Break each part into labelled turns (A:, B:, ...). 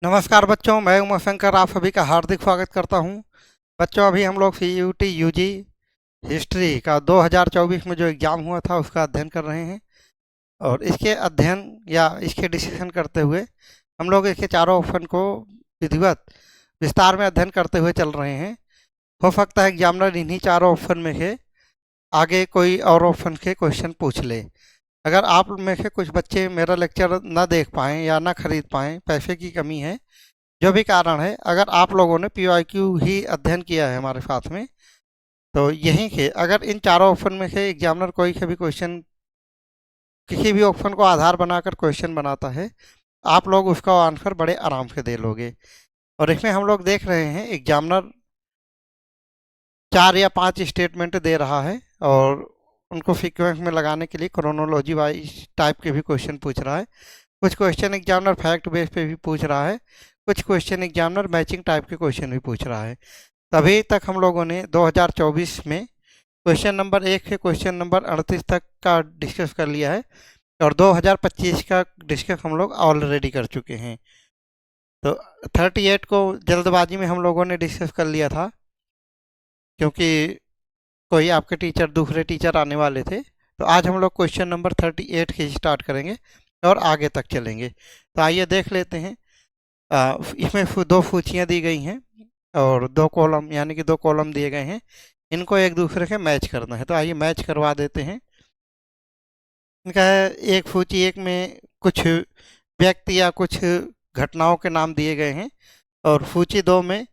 A: नमस्कार बच्चों, मैं उमाशंकर आप सभी का हार्दिक स्वागत करता हूं। बच्चों, अभी हम लोग सीयूटी यूजी हिस्ट्री का 2024 में जो एग्ज़ाम हुआ था उसका अध्ययन कर रहे हैं। और इसके अध्ययन या इसके डिस्कशन करते हुए हम लोग इसके चारों ऑप्शन को विधिवत विस्तार में अध्ययन करते हुए चल रहे हैं। हो सकता है एग्जामिनर इन्हीं चारों ऑप्शन में से आगे कोई और ऑप्शन के क्वेश्चन पूछ ले। अगर आप में से कुछ बच्चे मेरा लेक्चर न देख पाएँ या ना खरीद पाएँ, पैसे की कमी है, जो भी कारण है, अगर आप लोगों ने पीवाईक्यू ही अध्ययन किया है हमारे साथ में, तो यहीं के अगर इन चारों ऑप्शन में से एग्जामिनर कोई से भी क्वेश्चन किसी भी ऑप्शन को आधार बनाकर क्वेश्चन बनाता है, आप लोग उसका आंसर बड़े आराम से दे लोगे। और इसमें हम लोग देख रहे हैं एग्जामिनर 4 या 5 स्टेटमेंट दे रहा है और उनको सीक्वेंस में लगाने के लिए क्रोनोलॉजी वाइज टाइप के भी क्वेश्चन पूछ रहा है। कुछ क्वेश्चन एग्जामिनर फैक्ट बेस पे भी पूछ रहा है, कुछ क्वेश्चन एग्जामिनर मैचिंग टाइप के क्वेश्चन भी पूछ रहा है। तभी तक हम लोगों ने 2024 में क्वेश्चन नंबर 1 से क्वेश्चन नंबर 38 तक का डिस्कस कर लिया है और 2025 का डिस्कस हम लोग ऑलरेडी कर चुके हैं। तो 38 को जल्दबाजी में हम लोगों ने डिस्कस कर लिया था क्योंकि कोई आपके टीचर दूसरे टीचर आने वाले थे। तो आज हम लोग क्वेश्चन नंबर 38 से स्टार्ट करेंगे और आगे तक चलेंगे। तो आइए देख लेते हैं। इसमें दो सूचियाँ दी गई हैं और दो कॉलम यानी कि दो कॉलम दिए गए हैं। इनको एक दूसरे के मैच करना है, तो आइए मैच करवा देते हैं। इनका है एक सूची एक में कुछ व्यक्ति या कुछ घटनाओं के नाम दिए गए हैं और सूची दो में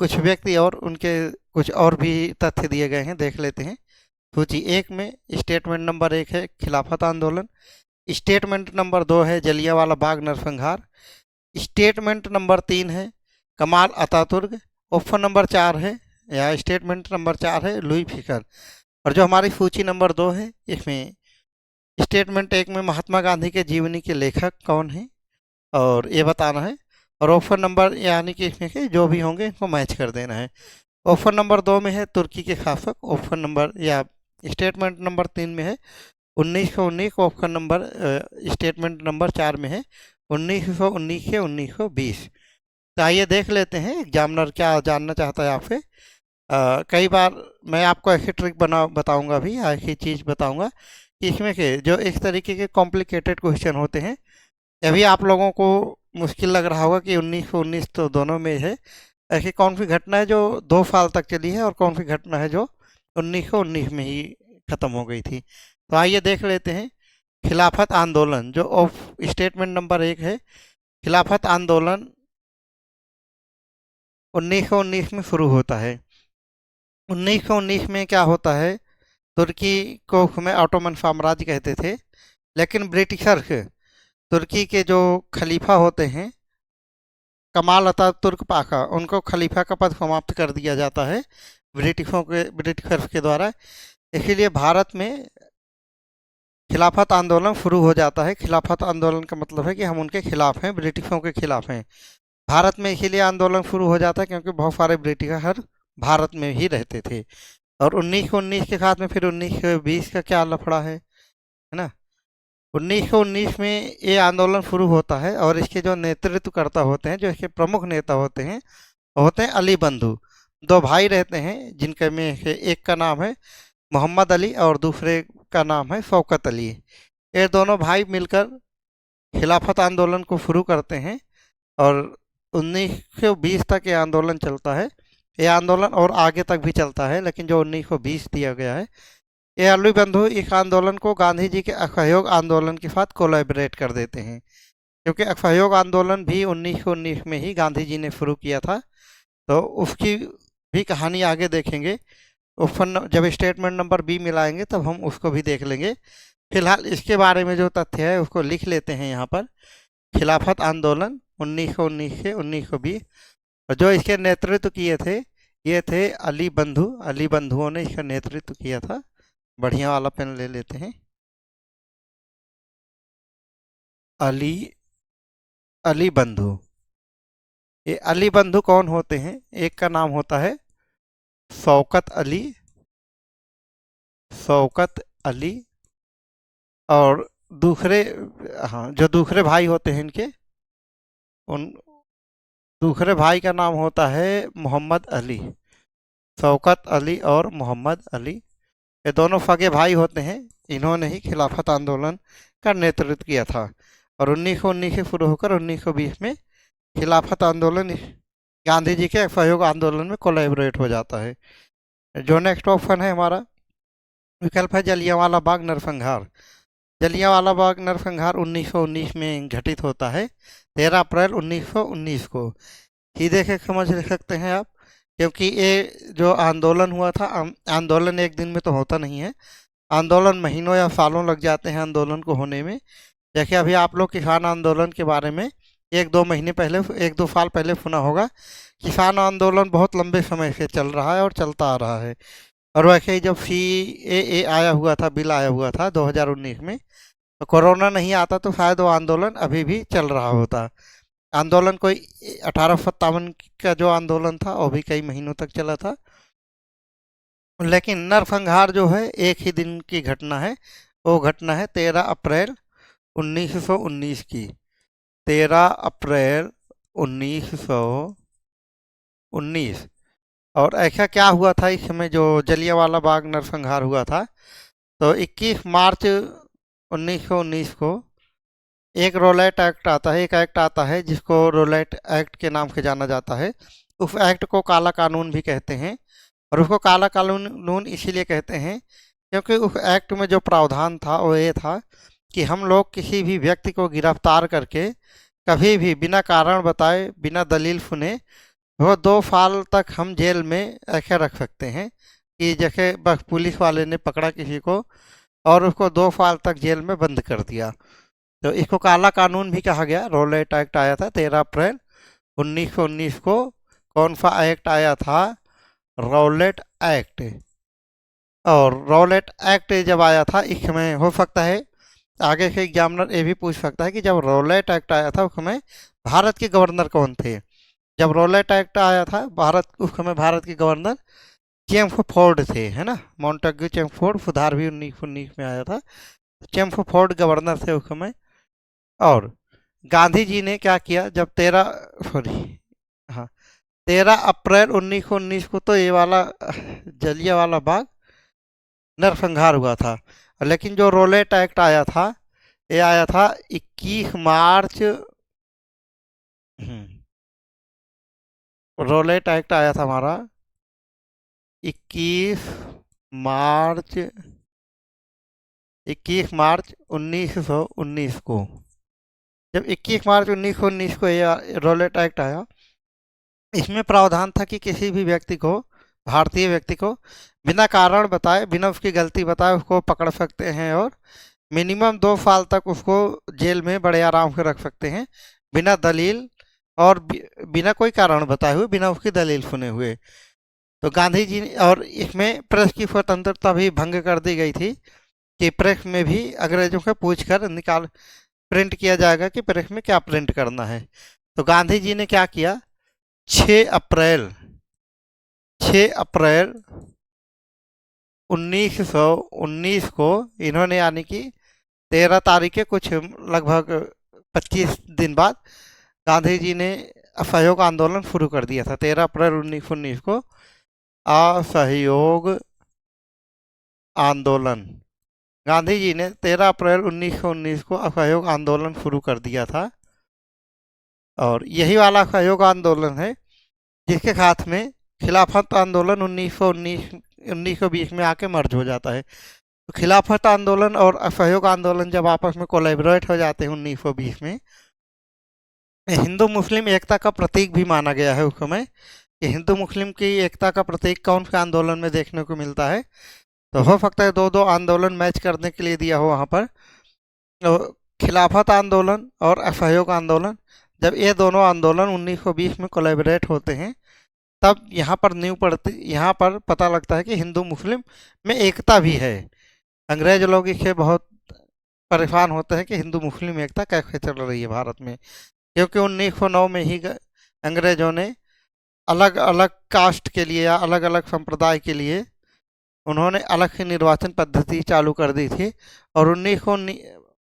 A: कुछ व्यक्ति और उनके कुछ और भी तथ्य दिए गए हैं। देख लेते हैं। सूची एक में स्टेटमेंट नंबर 1 है खिलाफत आंदोलन, स्टेटमेंट नंबर 2 है जलियांवाला बाग नरसंहार, स्टेटमेंट नंबर 3 है कमाल अतातुर्क, ऑप्शन नंबर 4 है या स्टेटमेंट नंबर 4 है लुई फिकर। और जो हमारी सूची नंबर 2 है इसमें स्टेटमेंट 1 में महात्मा गांधी के जीवनी के लेखक कौन है और ये बताना है। और ऑप्शन नंबर यानी कि इसमें के जो भी होंगे इनको मैच कर देना है। ऑप्शन नंबर 2 में है तुर्की के शासक, ऑप्शन नंबर या स्टेटमेंट नंबर 3 में है 1919, ऑप्शन नंबर स्टेटमेंट नंबर 4 में है 1919 से 1920। तो आइए देख लेते हैं एग्जामिनर क्या जानना चाहता है आपसे। कई बार मैं आपको ऐसी ट्रिक बताऊंगा भी, ऐसी चीज़ बताऊंगा कि इसमें के जो इस तरीके के कॉम्प्लिकेटेड क्वेश्चन होते हैं, अभी आप लोगों को मुश्किल लग रहा होगा कि 1919 तो दोनों में है। ऐसी कौन सी घटना है जो 2 साल तक चली है और कौन सी घटना है जो 1919 में ही ख़त्म हो गई थी। तो आइए देख लेते हैं। खिलाफत आंदोलन जो ऑफ स्टेटमेंट नंबर 1 है, खिलाफत आंदोलन 1919 में शुरू होता है। 1919 में क्या होता है, तुर्की को हमें ऑटोमन साम्राज्य कहते थे, लेकिन ब्रिटिशर तुर्की के जो खलीफा होते हैं कमाल अतातुर्क पाशा, उनको खलीफा का पद समाप्त कर दिया जाता है ब्रिटिशर्स के द्वारा। इसीलिए भारत में खिलाफत आंदोलन शुरू हो जाता है। खिलाफत आंदोलन का मतलब है कि हम उनके खिलाफ हैं, ब्रिटिशों के खिलाफ हैं। भारत में इसीलिए आंदोलन शुरू हो जाता है क्योंकि बहुत सारे ब्रिटिशर भारत में ही रहते थे। और 1919 के साथ में फिर 1920 का क्या लफड़ा है ना। 1919 में ये आंदोलन शुरू होता है और इसके जो नेतृत्व करता होते हैं, जो इसके प्रमुख नेता होते हैं, वो होते हैं अली बंधु। दो भाई रहते हैं जिनके में से एक का नाम है मोहम्मद अली और दूसरे का नाम है शौकत अली। ये दोनों भाई मिलकर खिलाफत आंदोलन को शुरू करते हैं और 1920 तक ये आंदोलन चलता है। ये आंदोलन और आगे तक भी चलता है, लेकिन जो 1920 दिया गया है, ये अली बंधु इस आंदोलन को गांधी जी के असहयोग आंदोलन के साथ कोलैबोरेट कर देते हैं, क्योंकि असहयोग आंदोलन भी 1919 में ही गांधी जी ने शुरू किया था। तो उसकी भी कहानी आगे देखेंगे। ऑप्शन जब स्टेटमेंट नंबर बी मिलाएंगे तब हम उसको भी देख लेंगे। फिलहाल इसके बारे में जो तथ्य है उसको लिख लेते हैं यहाँ पर। खिलाफत आंदोलन 1919 से 1920 और जो इसके नेतृत्व किए थे ये थे अली बंधु। अली बंधुओं ने इसका नेतृत्व किया था। बढ़िया वाला पेन ले लेते हैं। अली अली बंधु। ये अली बंधु कौन होते हैं, एक का नाम होता है शौकत अली, शौकत अली। और दूसरे, हाँ, जो दूसरे भाई होते हैं इनके उन दूसरे भाई का नाम होता है मोहम्मद अली, शौकत अली और मोहम्मद अली। ये दोनों सगे भाई होते हैं। इन्होंने ही खिलाफत आंदोलन का नेतृत्व किया था और 1919 से शुरू होकर 1920 में खिलाफत आंदोलन गांधी जी के असहयोग आंदोलन में कोलैबोरेट हो जाता है। जो नेक्स्ट ऑप्शन है हमारा विकल्प है जलियांवाला बाग नरसंहार। जलियांवाला बाग नरसंहार 1919 में घटित होता है, 13 अप्रैल 1919 को। सीधे से समझ सकते हैं आप, क्योंकि ये जो आंदोलन हुआ था, आंदोलन एक दिन में तो होता नहीं है, आंदोलन महीनों या सालों लग जाते हैं आंदोलन को होने में। जैसे अभी आप लोग किसान आंदोलन के बारे में एक दो साल पहले सुना होगा। किसान आंदोलन बहुत लंबे समय से चल रहा है और चलता आ रहा है। और वैसे ही जब CAA आया हुआ था, बिल आया हुआ था 2019 में, तो कोरोना नहीं आता तो शायद वो आंदोलन अभी भी चल रहा होता। आंदोलन कोई 1857 का जो आंदोलन था वो भी कई महीनों तक चला था। लेकिन नरसंहार जो है एक ही दिन की घटना है। वो घटना है 13 अप्रैल 1919 की। 13 अप्रैल 1919। और ऐसा क्या हुआ था इस समय जो जलियांवाला बाग नरसंहार हुआ था, तो 21 मार्च 1919 को एक रोलेट एक्ट आता है। एक एक्ट आता है जिसको रोलेट एक्ट के नाम से जाना जाता है। उस एक्ट को काला कानून भी कहते हैं। और उसको काला कानून इसीलिए कहते हैं क्योंकि उस एक्ट में जो प्रावधान था वो ये था कि हम लोग किसी भी व्यक्ति को गिरफ्तार करके कभी भी बिना कारण बताए, बिना दलील सुने, वो 2 साल तक हम जेल में ऐसे रख सकते हैं कि जैसे बस पुलिस वाले ने पकड़ा किसी को और उसको 2 साल तक जेल में बंद कर दिया। तो इसको काला कानून भी कहा गया। रोलेट एक्ट आया था 13 अप्रैल 1919 को। कौन सा एक्ट आया था? Rowlatt act. और रोलेट एक्ट जब आया था, इस समय हो सकता है आगे के एग्जामिनर ये भी पूछ सकता है कि जब रोलेट एक्ट आया था उस समय भारत के गवर्नर कौन थे। जब रोलेट एक्ट आया था उस समय भारत के गवर्नर चेम्सफोर्ड थे, है ना, मॉन्टेग्यू चेम्सफोर्ड। सुधार भी 1919 में आया था। चेम्सफोर्ड गवर्नर थे उस समय। और गांधी जी ने क्या किया, जब 13 अप्रैल 1919 को तो ये वाला जलियांवाला बाग नरसंहार हुआ था। लेकिन जो रोलेट एक्ट आया था, ये आया था 21 मार्च। रोलेट एक्ट आया था हमारा 21 मार्च 1919 को। जब 21 मार्च 1919 को ये रोलेट एक्ट आया, इसमें प्रावधान था कि किसी भी व्यक्ति को, भारतीय व्यक्ति को, बिना कारण बताए, बिना उसकी गलती बताए उसको पकड़ सकते हैं और मिनिमम 2 साल तक उसको जेल में बड़े आराम से रख सकते हैं, बिना दलील और बिना कोई कारण बताए हुए, बिना उसकी दलील सुने हुए। तो गांधी जी और इसमें प्रेस की स्वतंत्रता भी भंग कर दी गई थी कि प्रेस में भी अंग्रेजों से पूछ कर प्रिंट किया जाएगा कि प्रेस में क्या प्रिंट करना है। तो गांधी जी ने क्या किया, 6 अप्रैल 1919 को इन्होंने, यानी कि 13 तारीख के कुछ लगभग 25 दिन बाद गांधी जी ने असहयोग आंदोलन शुरू कर दिया था। 13 अप्रैल 1919 को असहयोग आंदोलन, गांधी जी ने 13 अप्रैल 1919 को असहयोग आंदोलन शुरू कर दिया था। और यही वाला असहयोग आंदोलन है जिसके साथ में खिलाफत आंदोलन 1920 में आके मर्ज हो जाता है। तो खिलाफत आंदोलन और असहयोग आंदोलन जब आपस में कोलैबोरेट हो जाते हैं 1920 में, हिंदू मुस्लिम एकता का प्रतीक भी माना गया है उस समय कि हिंदू मुस्लिम की एकता का प्रतीक कौन से आंदोलन में देखने को मिलता है। तो हो सकता है 2 आंदोलन मैच करने के लिए दिया हो वहाँ पर। तो खिलाफत आंदोलन और असहयोग आंदोलन, जब ये दोनों आंदोलन 1920 में कोलैबोरेट होते हैं, तब यहाँ पर यहाँ पर पता लगता है कि हिंदू मुस्लिम में एकता भी है। अंग्रेज लोग इससे बहुत परेशान होते हैं कि हिंदू मुस्लिम एकता कैसे चल रही है भारत में, क्योंकि 1909 में ही अंग्रेजों ने अलग अलग कास्ट के लिए या अलग अलग संप्रदाय के लिए उन्होंने अलग से निर्वाचन पद्धति चालू कर दी थी। और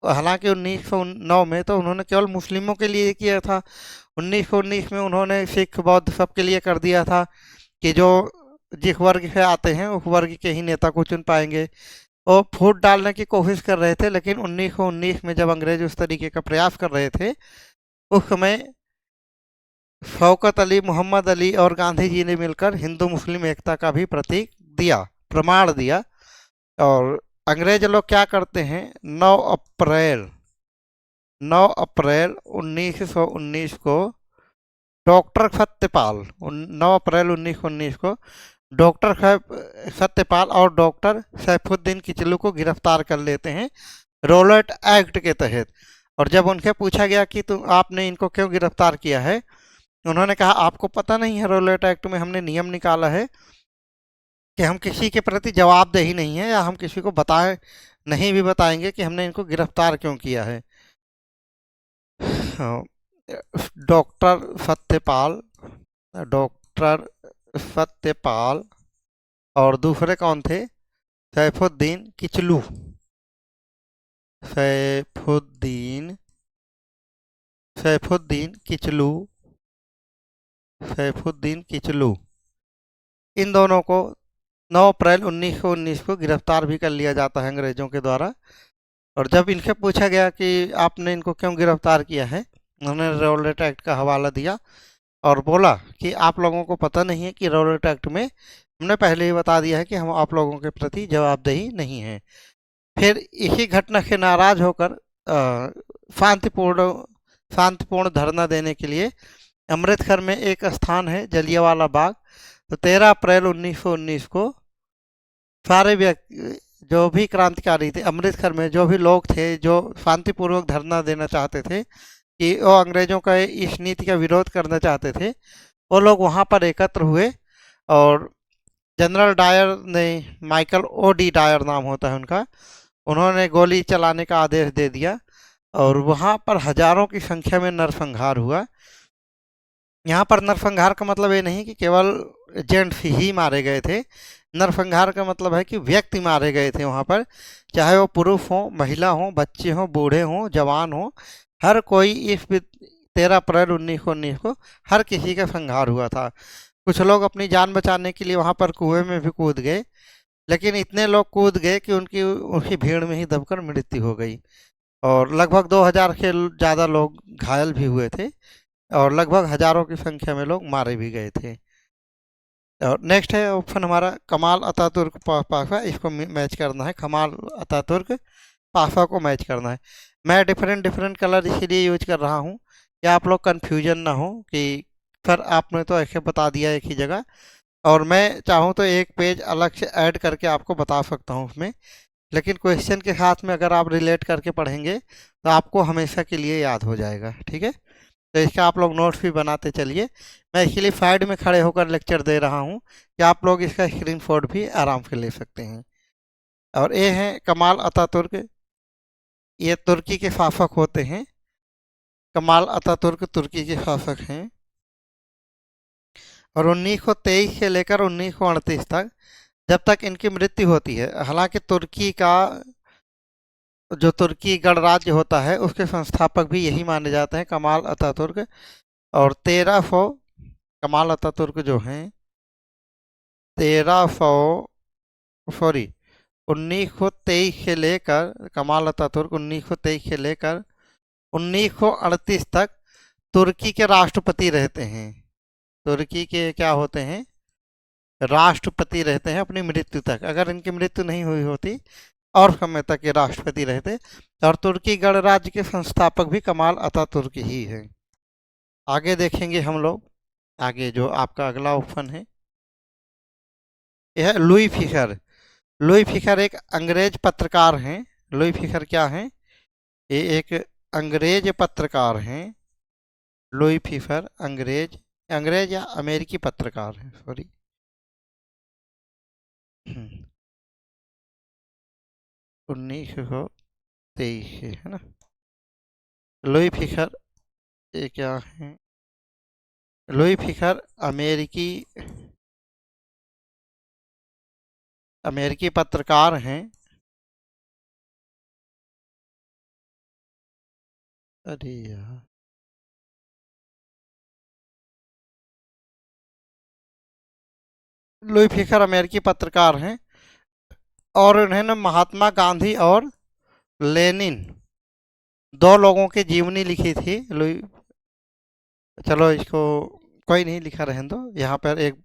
A: हालांकि 1909 में तो उन्होंने केवल मुस्लिमों के लिए किया था। 1919 में उन्होंने सिख बौद्ध सबके लिए कर दिया था कि जो जिस वर्ग से आते हैं उस वर्ग के ही नेता को चुन पाएंगे। और फूट डालने की कोशिश कर रहे थे, लेकिन 1919 में जब अंग्रेज उस तरीके का प्रयास कर रहे थे उस समय शौकत अली, मोहम्मद अली और गांधी जी ने मिलकर हिंदू मुस्लिम एकता का भी प्रतीक दिया, प्रमाण दिया। और अंग्रेज लोग क्या करते हैं, 9 अप्रैल 1919 को डॉक्टर सत्यपाल 9 अप्रैल 1919 को डॉक्टर सत्यपाल और डॉक्टर सैफुद्दीन किचलू को गिरफ्तार कर लेते हैं रॉलेट एक्ट के तहत। और जब उनसे पूछा गया कि तुम आपने इनको क्यों गिरफ्तार किया है, उन्होंने कहा आपको पता नहीं है रॉलेट एक्ट में हमने नियम निकाला है कि हम किसी के प्रति जवाबदेही नहीं है, या हम किसी को बताएं नहीं भी बताएंगे कि हमने इनको गिरफ्तार क्यों किया है। डॉक्टर सत्यपाल डॉक्टर सत्यपाल और दूसरे कौन थे, सैफुद्दीन किचलू। सैफुद्दीन सैफुद्दीन किचलू सैफुद्दीन किचलू इन दोनों को 9 अप्रैल 1919 को गिरफ्तार भी कर लिया जाता है अंग्रेजों के द्वारा। और जब इनसे पूछा गया कि आपने इनको क्यों गिरफ्तार किया है, उन्होंने रॉलेट एक्ट का हवाला दिया और बोला कि आप लोगों को पता नहीं है कि रॉलेट एक्ट में हमने पहले ही बता दिया है कि हम आप लोगों के प्रति जवाबदेही नहीं है। फिर इसी घटना से नाराज होकर शांतिपूर्ण शांतिपूर्ण धरना देने के लिए अमृतसर में एक स्थान है जलियांवाला बाग, तो 13 अप्रैल 1919 को सारे व्यक्ति जो भी क्रांतिकारी थे अमृतसर में, जो भी लोग थे जो शांतिपूर्वक धरना देना चाहते थे कि वो अंग्रेजों का इस नीति का विरोध करना चाहते थे, वो लोग वहाँ पर एकत्र हुए। और जनरल डायर ने, माइकल ओ डी डायर नाम होता है उनका, उन्होंने गोली चलाने का आदेश दे दिया और वहाँ पर हजारों की संख्या में नरसंहार हुआ। यहाँ पर नरसंहार का मतलब ये नहीं कि केवल जेंट्स ही मारे गए थे, नरसंहार का मतलब है कि व्यक्ति मारे गए थे वहाँ पर, चाहे वो पुरुष हों, महिला हों, बच्चे हों, बूढ़े हों, जवान हों, हर कोई इस 13 अप्रैल 1919 को हर किसी का संहार हुआ था। कुछ लोग अपनी जान बचाने के लिए वहाँ पर कुएं में भी कूद गए, लेकिन इतने लोग कूद गए कि उनकी भीड़ में ही दबकर मृत्यु हो गई। और लगभग 2000 से ज़्यादा लोग घायल भी हुए थे और लगभग हजारों की संख्या में लोग मारे भी गए थे। और नेक्स्ट है ऑप्शन हमारा कमाल अतातुर्क पासवा, इसको मैच करना है, कमाल अतातुर्क पासवा को मैच करना है। मैं डिफरेंट डिफरेंट कलर इसीलिए यूज कर रहा हूँ कि आप लोग कन्फ्यूजन ना हो कि सर आपने तो ऐसे बता दिया एक ही जगह, और मैं चाहूँ तो एक पेज अलग से ऐड करके आपको बता सकता हूँ उसमें, लेकिन क्वेश्चन के साथ में अगर आप रिलेट करके पढ़ेंगे तो आपको हमेशा के लिए याद हो जाएगा, ठीक है। तो इसका आप लोग नोट्स भी बनाते चलिए। मैं इसलिए साइड में खड़े होकर लेक्चर दे रहा हूँ कि आप लोग इसका स्क्रीनशॉट भी आराम से ले सकते हैं। और ये हैं कमाल अतातुर्क, ये तुर्की के शासक होते हैं। कमाल अतातुर्क तुर्की के शासक हैं और 1923 से लेकर 1938 तक, जब तक इनकी मृत्यु होती है। हालांकि तुर्की का जो तुर्की गणराज्य होता है उसके संस्थापक भी यही माने जाते हैं, कमाल अतातुर्क। और 1300 कमाल अतातुर्क जो हैं 1300 सॉरी 1923 से लेकर, कमाल अतातुर्क 1923 से लेकर 1938 तक तुर्की के राष्ट्रपति रहते हैं। तुर्की के क्या होते हैं, राष्ट्रपति रहते हैं अपनी मृत्यु तक। अगर इनकी मृत्यु नहीं हुई होती और समय तक ये राष्ट्रपति रहते। और तुर्की गणराज्य के संस्थापक भी कमाल अतातुर्क ही हैं। आगे देखेंगे हम लोग, आगे जो आपका अगला ऑप्शन है यह है लुई फिशर। लुई फिशर एक अंग्रेज पत्रकार हैं। लुई फिशर क्या हैं, ये एक अंग्रेज पत्रकार हैं। लुई फिशर अंग्रेज अंग्रेज या अमेरिकी पत्रकार हैं, सॉरी। 1923 है ना। लुई फिशर ये क्या है, लुई फिशर अमेरिकी अमेरिकी पत्रकार हैं। अरे यार, लुई फिशर अमेरिकी पत्रकार हैं और उन्होंने महात्मा गांधी और लेनिन दो लोगों की जीवनी लिखी थी। लुई, चलो इसको कोई नहीं, लिखा रहने दो। यहाँ पर एक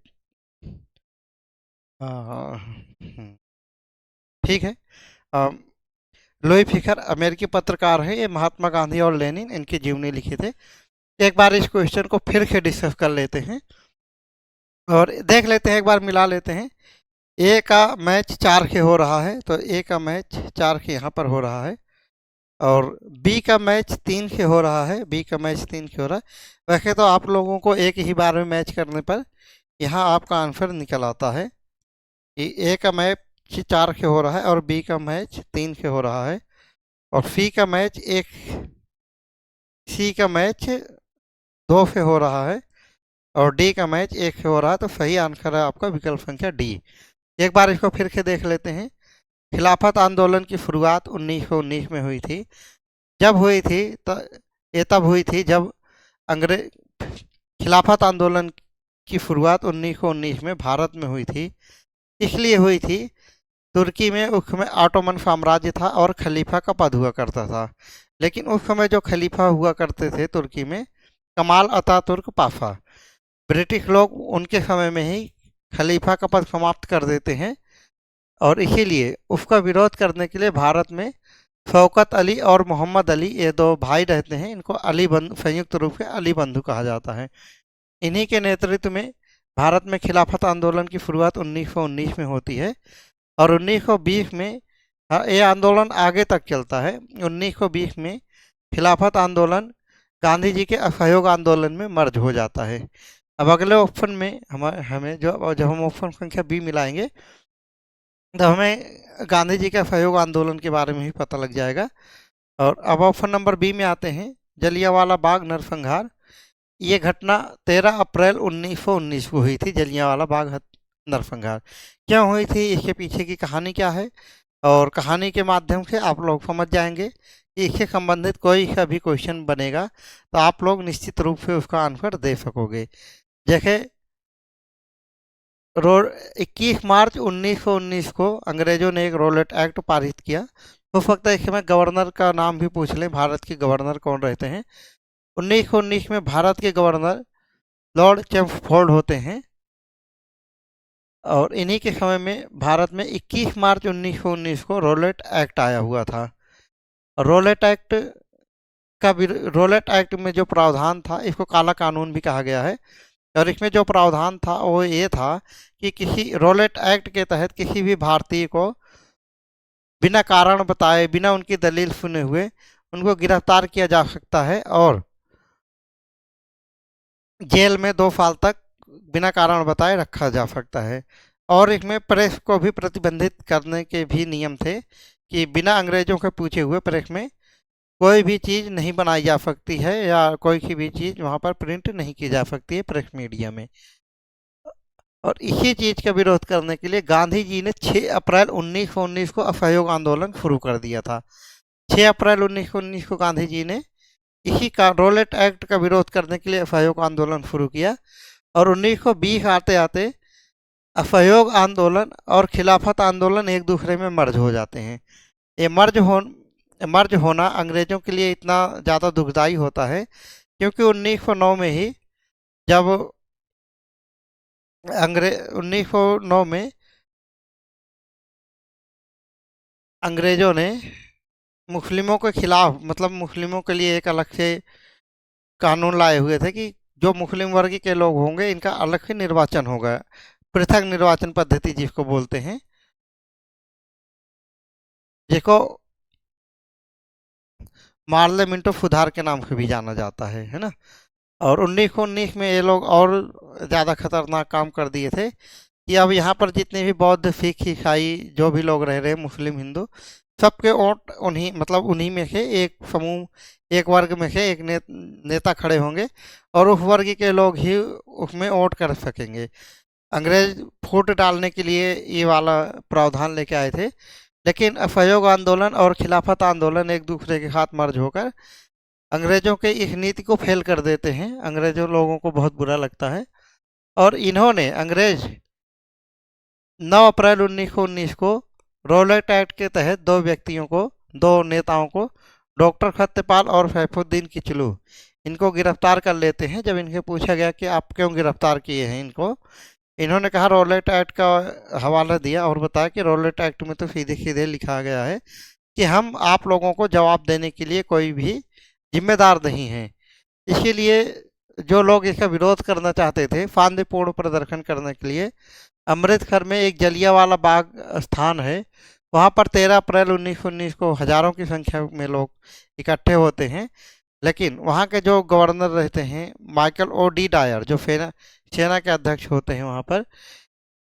A: ठीक है। अम, लुई फिशर अमेरिकी पत्रकार हैं, ये महात्मा गांधी और लेनिन इनकी जीवनी लिखे थे। एक बार इस क्वेश्चन को फिर से डिस्कस कर लेते हैं और देख लेते हैं, एक बार मिला लेते हैं। ए का मैच 4 के हो रहा है, तो ए का मैच 4 के यहाँ पर हो रहा है और बी का मैच 3 के हो रहा है, बी का मैच 3 के हो रहा है। वैसे तो आप लोगों को एक ही बार में मैच करने पर यहाँ आपका आंसर निकल आता है कि ए का मैच 4 के हो रहा है और बी का मैच 3 के हो रहा है और सी का मैच 2 से हो रहा है और डी का मैच 1 से हो रहा है। तो सही आंसर है आपका विकल्प संख्या डी। एक बार इसको फिर से देख लेते हैं। खिलाफत आंदोलन की शुरुआत 1919 में हुई थी। जब हुई थी तो ये तब हुई थी जब अंग्रेज खिलाफत आंदोलन की शुरुआत 1919 में भारत में हुई थी। इसलिए हुई थी, तुर्की में उस समय ऑटोमन साम्राज्य था और खलीफा का पद हुआ करता था। लेकिन उस समय जो खलीफा हुआ करते थे तुर्की में, कमाल अतातुर्क पाशा, ब्रिटिश लोग उनके समय में ही खलीफा का पद समाप्त कर देते हैं और इसीलिए उसका विरोध करने के लिए भारत में शौकत अली और मोहम्मद अली, ये दो भाई रहते हैं, इनको अली बंधु, संयुक्त रूप से अली बंधु कहा जाता है। इन्हीं के नेतृत्व में भारत में खिलाफत आंदोलन की शुरुआत 1919 में होती है और 1920 में ये आंदोलन आगे तक चलता है। 1920 में खिलाफत आंदोलन गांधी जी के असहयोग आंदोलन में मर्ज हो जाता है। अब अगले ऑप्शन में हमें जब हम ऑप्शन संख्या बी मिलाएंगे तो हमें गांधी जी के असहयोग आंदोलन के बारे में भी पता लग जाएगा। और अब ऑप्शन नंबर बी में आते हैं। जलियांवाला बाग नरसंहार, ये घटना 13 अप्रैल 1919 को हुई थी। जलियांवाला बाग नरसंहार क्यों हुई थी, इसके पीछे की कहानी क्या है, और कहानी के माध्यम से आप लोग समझ जाएंगे कि इससे संबंधित कोई सा भी क्वेश्चन बनेगा तो आप लोग निश्चित रूप से उसका आंसर दे सकोगे। जैसे 21 मार्च 1919 को अंग्रेजों ने एक रोलेट एक्ट पारित किया। हो सकता है इसमें गवर्नर का नाम भी पूछ लें, भारत के गवर्नर कौन रहते हैं। 1919 में भारत के गवर्नर लॉर्ड चैम्सफोर्ड होते हैं और इन्हीं के समय में भारत में 21 मार्च 1919 को रोलेट एक्ट आया हुआ था। रोलेट एक्ट रोलेट एक्ट में जो प्रावधान था, इसको काला कानून भी कहा गया है और इसमें जो प्रावधान था वो ये था कि किसी रोलेट एक्ट के तहत किसी भी भारतीय को बिना कारण बताए, बिना उनकी दलील सुने हुए उनको गिरफ्तार किया जा सकता है और जेल में 2 साल तक बिना कारण बताए रखा जा सकता है। और इसमें प्रेस को भी प्रतिबंधित करने के भी नियम थे कि बिना अंग्रेजों के पूछे हुए प्रेस में कोई भी चीज़ नहीं बनाई जा सकती है या कोई की भी चीज़ वहाँ पर प्रिंट नहीं की जा सकती है प्रेस मीडिया में। और इसी चीज़ का विरोध करने के लिए गांधी जी ने 6 अप्रैल 1919 को असहयोग आंदोलन शुरू कर दिया था। 6 अप्रैल 1919 को गांधी जी ने इसी का रोलेट एक्ट का विरोध करने के लिए असहयोग आंदोलन शुरू किया और 1920 आते आते असहयोग आंदोलन और खिलाफत आंदोलन एक दूसरे में मर्ज हो जाते हैं। ये मर्ज होना अंग्रेज़ों के लिए इतना ज़्यादा दुखदाई होता है क्योंकि 1909 में ही जब 1909 में अंग्रेज़ों ने मुस्लिमों के खिलाफ, मतलब मुस्लिमों के लिए एक अलग से कानून लाए हुए थे कि जो मुस्लिम वर्ग के लोग होंगे इनका अलग से निर्वाचन होगा, पृथक निर्वाचन पद्धति जिसको बोलते हैं, जिसको पार्लियामेंटो सुधार के नाम से भी जाना जाता है ना। और 1919 में ये लोग और ज़्यादा खतरनाक काम कर दिए थे कि अब यहाँ पर जितने भी बौद्ध, सिख, ईसाई जो भी लोग रह रहे हैं, मुस्लिम, हिंदू, सबके वोट उन्हीं में से एक समूह, एक वर्ग में से एक नेता खड़े होंगे और उस वर्ग के लोग ही उसमें वोट कर सकेंगे। अंग्रेज फूट डालने के लिए ये वाला प्रावधान लेके आए थे, लेकिन असहयोग आंदोलन और खिलाफत आंदोलन एक दूसरे के साथ मर्ज होकर अंग्रेजों के इस नीति को फेल कर देते हैं। अंग्रेजों लोगों को बहुत बुरा लगता है और इन्होंने अंग्रेज 9 अप्रैल 1919 को रॉलेट एक्ट के तहत दो नेताओं को, डॉक्टर सत्यपाल और सैफुद्दीन किचलू, इनको गिरफ्तार कर लेते हैं। जब इनसे पूछा गया कि आप क्यों गिरफ्तार किए हैं इनको, इन्होंने कहा रॉलेट एक्ट का हवाला दिया और बताया कि रॉलेट एक्ट में तो सीधे सीधे लिखा गया है कि हम आप लोगों को जवाब देने के लिए कोई भी जिम्मेदार नहीं हैं। इसीलिए जो लोग इसका विरोध करना चाहते थे शांतिपूर्ण प्रदर्शन करने के लिए, अमृतसर में एक जलियांवाला बाग स्थान है, वहाँ पर 13 अप्रैल 1919 को हजारों की संख्या में लोग इकट्ठे होते हैं। लेकिन वहाँ के जो गवर्नर रहते हैं माइकल ओ डी डायर, जो सेना के अध्यक्ष होते हैं, वहाँ पर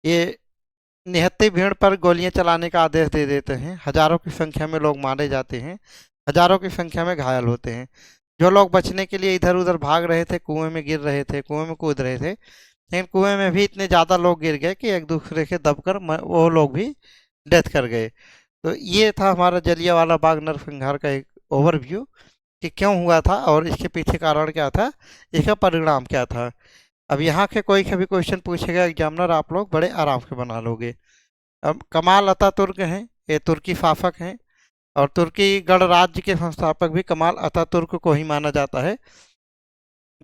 A: ये निहत्थी भीड़ पर गोलियां चलाने का आदेश दे देते हैं। हजारों की संख्या में लोग मारे जाते हैं, हजारों की संख्या में घायल होते हैं। जो लोग बचने के लिए इधर उधर भाग रहे थे, कुएं में गिर रहे थे, कुएं में कूद रहे थे, लेकिन कुएं में भी इतने ज़्यादा लोग गिर गए कि एक दूसरे के दबकर वो लोग भी डेथ कर गए। तो ये था हमारा जलियांवाला बाग नरसंहार का एक ओवरव्यू कि क्यों हुआ था और इसके पीछे कारण क्या था, इसका परिणाम क्या था। अब यहाँ के कोई भी क्वेश्चन पूछेगा एग्जामिनर, आप लोग बड़े आराम से बना लोगे। अब कमाल अतातुर्क हैं, ये तुर्की शासक हैं और तुर्की गणराज्य के संस्थापक भी कमाल अतातुर्क को ही माना जाता है,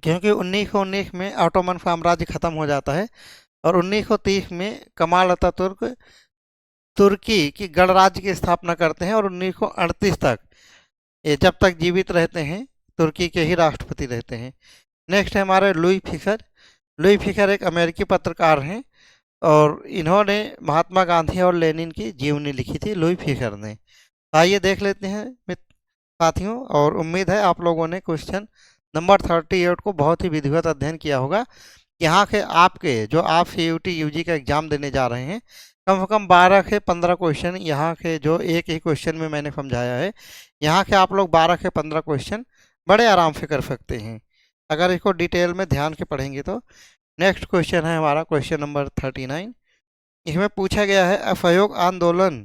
A: क्योंकि 1919 में ऑटोमन साम्राज्य खत्म हो जाता है और 1930 में कमाल अतातुर्क तुर्की की गणराज्य की स्थापना करते हैं और 1938 तक, ये जब तक जीवित रहते हैं, तुर्की के ही राष्ट्रपति रहते हैं। नेक्स्ट है हमारे लुई फिशर। लुई फिशर एक अमेरिकी पत्रकार हैं और इन्होंने महात्मा गांधी और लेनिन की जीवनी लिखी थी, लुई फिशर ने। आइए देख लेते हैं साथियों, और उम्मीद है आप लोगों ने क्वेश्चन नंबर 38 को बहुत ही विधिवत अध्ययन किया होगा। यहाँ के आपके जो आप CUT UG का एग्ज़ाम देने जा रहे हैं, कम से कम 12 से 15 क्वेश्चन यहाँ के, जो एक ही क्वेश्चन में मैंने समझाया है, यहाँ के आप लोग 12 से 15 क्वेश्चन बड़े आराम से कर सकते हैं अगर इसको डिटेल में ध्यान के पढ़ेंगे तो। नेक्स्ट क्वेश्चन है हमारा क्वेश्चन नंबर 39। इसमें पूछा गया है असहयोग आंदोलन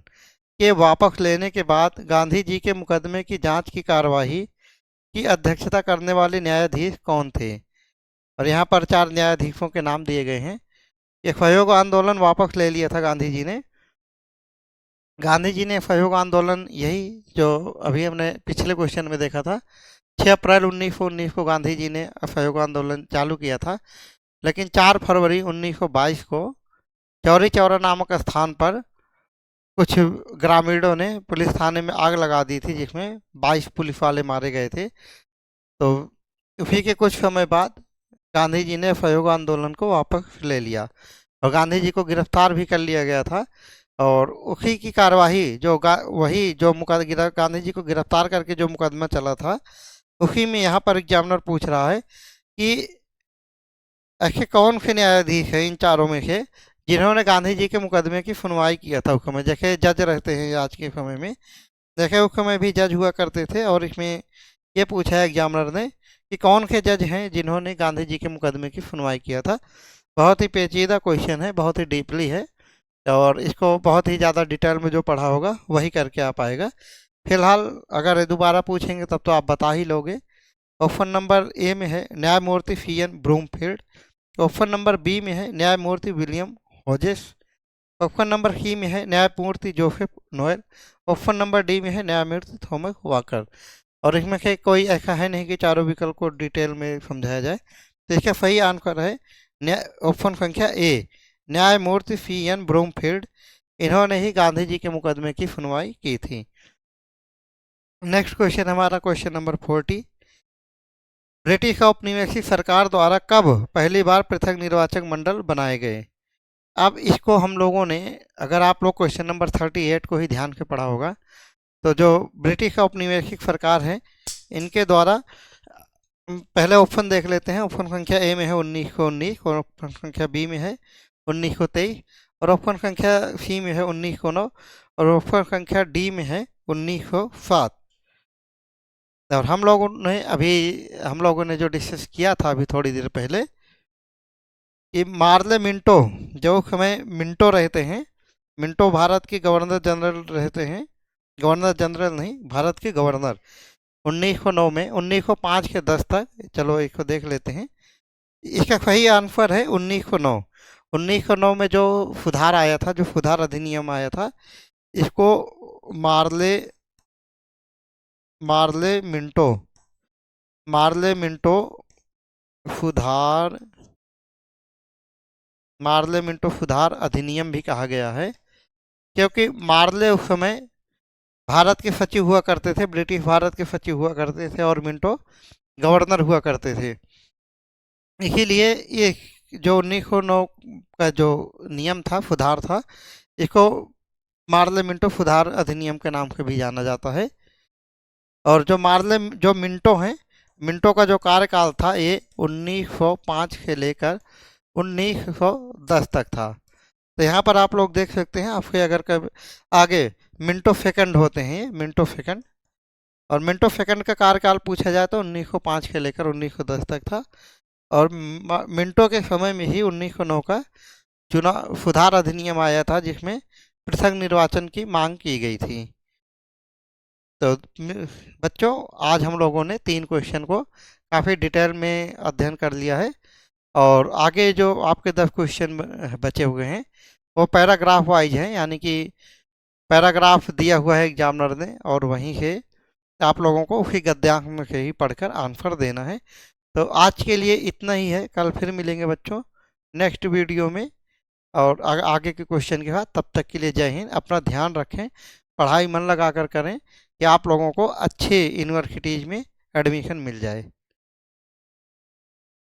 A: के वापस लेने के बाद गांधी जी के मुकदमे की जांच की कार्यवाही की अध्यक्षता करने वाले न्यायाधीश कौन थे। और यहाँ पर 4 न्यायाधीशों के नाम दिए गए हैं। ये असहयोग आंदोलन वापस ले लिया था गांधी जी ने। गांधी जी ने असहयोग आंदोलन, यही जो अभी हमने पिछले क्वेश्चन में देखा था, 6 अप्रैल 1919 को गांधी जी ने असहयोग आंदोलन चालू किया था। लेकिन 4 फरवरी 1922 को चौरी चौरा नामक स्थान पर कुछ ग्रामीणों ने पुलिस थाने में आग लगा दी थी, जिसमें 22 पुलिस वाले मारे गए थे। तो उसी के कुछ समय बाद गांधी जी ने असहयोग आंदोलन को वापस ले लिया और गांधी जी को गिरफ्तार भी कर लिया गया था। और उसी की कार्यवाही जो वही जो गांधी जी को गिरफ्तार करके जो मुकदमा चला था, उसी में यहाँ पर एग्जामिनर पूछ रहा है कि ऐसे कौन से न्यायाधीश हैं इन चारों में से जिन्होंने गांधी जी के मुकदमे की सुनवाई किया था उस समय। जैसे जज रहते हैं आज के समय में, जैसे उस समय भी जज हुआ करते थे, और इसमें ये पूछा है एग्जामिनर ने कि कौन से जज हैं जिन्होंने गांधी जी के मुकदमे की सुनवाई किया था। बहुत ही पेचीदा क्वेश्चन है, बहुत ही डीपली है, और इसको बहुत ही ज़्यादा डिटेल में जो पढ़ा होगा वही करके आ पाएगा। फिलहाल अगर दोबारा पूछेंगे तब तो आप बता ही लोगे। ऑप्शन नंबर ए में है न्यायमूर्ति CN Broomfield. Option number B में है न्यायमूर्ति William Hodges. Option number C में है न्यायमूर्ति Joseph Noel. Option number D में है न्यायमूर्ति थॉमस वाकर। और इसमें से कोई ऐसा है नहीं कि चारों विकल्प को डिटेल में समझाया जाए, तो इसका सही आंसर है ऑप्शन संख्या ए, न्यायमूर्ति CN ब्रूमफील्ड। इन्होंने ही गांधी जी के मुकदमे की सुनवाई की थी। नेक्स्ट क्वेश्चन हमारा क्वेश्चन नंबर 40। ब्रिटिश औपनिवेशिक सरकार द्वारा कब पहली बार पृथक निर्वाचक मंडल बनाए गए। अब इसको हम लोगों ने, अगर आप लोग क्वेश्चन नंबर 38 को ही ध्यान से पढ़ा होगा, तो जो ब्रिटिश औपनिवेशिक सरकार है इनके द्वारा, पहले ऑप्शन देख लेते हैं। ऑप्शन संख्या ए में है 1919, और ऑप्शन संख्या बी में है 1923, और ऑप्शन संख्या सी में है 1909, और ऑप्शन संख्या डी में है 1907। और हम लोगों ने जो डिस्कस किया था अभी थोड़ी देर पहले, कि मार्ले मिंटो, जो समय मिंटो रहते हैं, मिंटो भारत के गवर्नर जनरल रहते हैं, गवर्नर जनरल नहीं, भारत के गवर्नर, 1909 में, 1905 के 10 तक। चलो इसको देख लेते हैं। इसका सही आंसर है 1909। 1909 में जो सुधार आया था, जो सुधार अधिनियम आया था, इसको मार्ले मार्ले मिंटो मार्ले मिंटो सुधार मार्ले मिंटो सुधार अधिनियम भी कहा गया है, क्योंकि मार्ले उस समय भारत के सचिव हुआ करते थे, ब्रिटिश भारत के सचिव हुआ करते थे, और मिंटो गवर्नर हुआ करते थे। इसीलिए ये जो 1909 का जो नियम था, सुधार था, इसको मार्ले मिंटो सुधार अधिनियम के नाम से भी जाना जाता है। और जो मिंटो हैं, मिंटो का जो कार्यकाल था ये 1905 से लेकर 1910 तक था। तो यहाँ पर आप लोग देख सकते हैं, आपके अगर कभी आगे मिंटो सेकंड होते हैं, मिंटो सेकंड, और मिंटो सेकंड का कार्यकाल पूछा जाए तो 1905 से लेकर 1910 तक था। और मिंटो के समय में ही 1909 का चुनाव सुधार अधिनियम आया था, जिसमें पृथक निर्वाचन की मांग की गई थी। तो बच्चों, आज हम लोगों ने 3 क्वेश्चन को काफ़ी डिटेल में अध्ययन कर लिया है, और आगे जो आपके 10 क्वेश्चन बचे हुए हैं वो पैराग्राफ वाइज हैं, यानी कि पैराग्राफ दिया हुआ है एग्जामिनर ने, और वहीं से आप लोगों को उसी गद्यांश में से ही पढ़कर आंसर देना है। तो आज के लिए इतना ही है, कल फिर मिलेंगे बच्चों नेक्स्ट वीडियो में और आगे के क्वेश्चन के बाद। तब तक के लिए जय हिंद। अपना ध्यान रखें, पढ़ाई मन लगा कर करें कि आप लोगों को अच्छे यूनिवर्सिटीज़ में एडमिशन मिल जाए।